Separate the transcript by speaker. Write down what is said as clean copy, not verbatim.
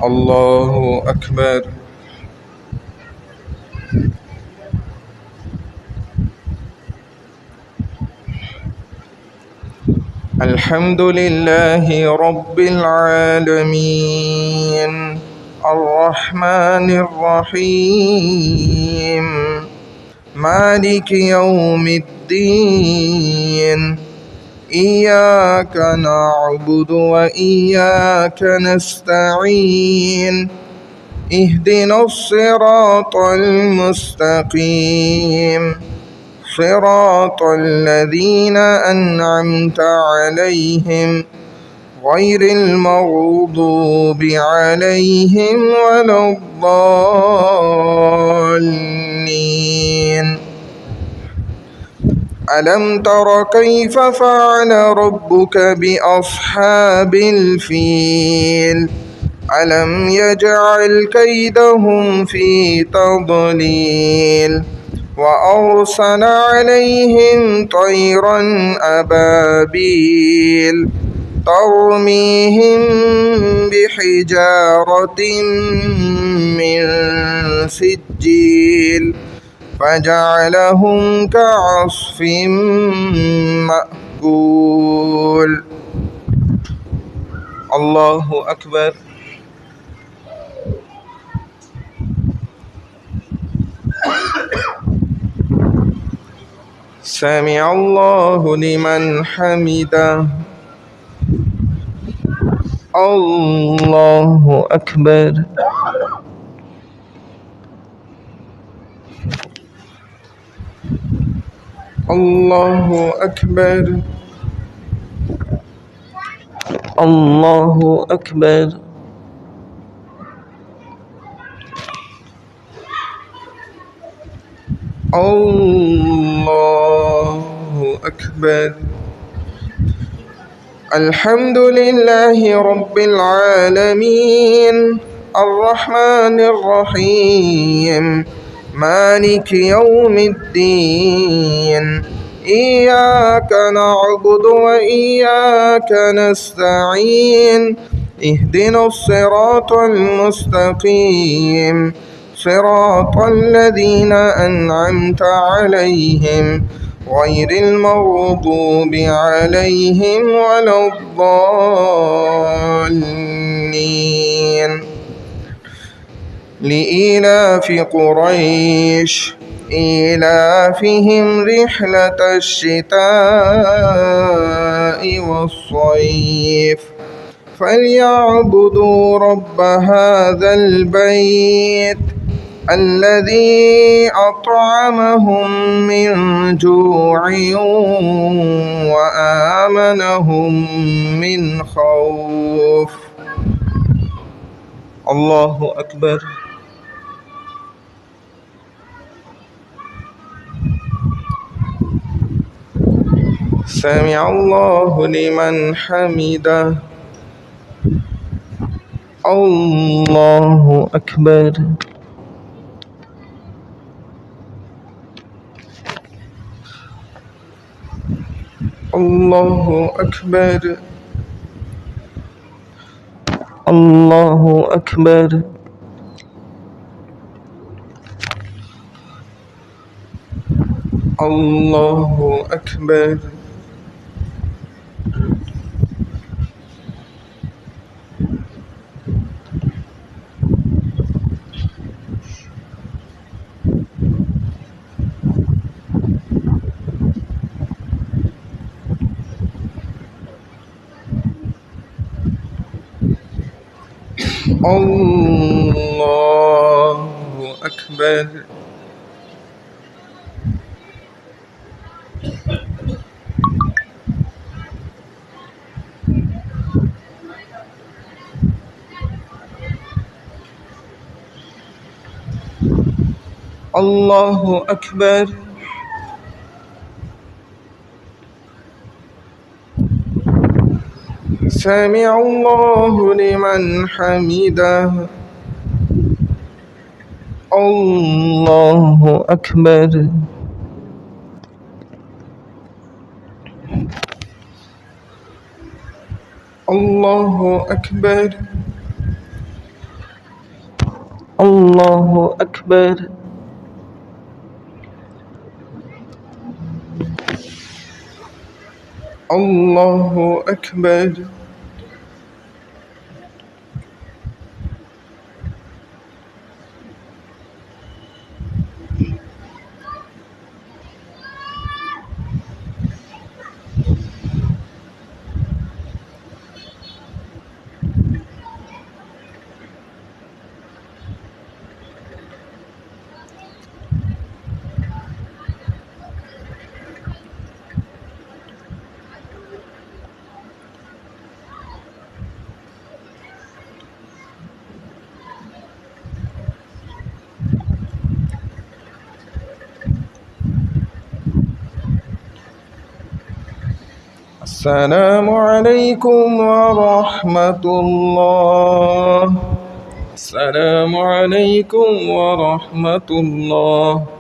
Speaker 1: الله أكبر. الحمد لله رب العالمين الرحمن الرحيم مالك يوم الدين إياك نعبد وإياك نستعين اهدنا الصراط المستقيم صراط الذين أنعمت عليهم غير المغضوب عليهم ولا الضالين. ألم تر كيف فعل ربك بأصحاب الفيل ألم يجعل كيدهم في تضليل وأرسل عليهم طيرا أبابيل ترميهم بحجارة من سجيل فجعلهم كعصف مأكول. الله أكبر. سمع الله لمن حمده. الله أكبر. الله أكبر. الله أكبر. الله أكبر. الحمد لله رب العالمين الرحمن الرحيم مالك يوم الدين إياك نعبد وإياك نستعين اهدنا الصراط المستقيم صراط الذين أنعمت عليهم غير المغضوب عليهم ولا الضالين. لإيلاف قريش إيلافهم رحلة الشتاء والصيف فليعبدوا رب هذا البيت الذي أطعمهم من جوع وآمنهم من خوف. الله أكبر. سمع الله لمن حمده. الله أكبر. الله أكبر. الله أكبر. الله أكبر. الله أكبر. الله أكبر. سمع الله لمن حمده. الله أكبر. الله أكبر. الله أكبر. الله أكبر. السلام عليكم ورحمة الله. السلام عليكم ورحمة الله.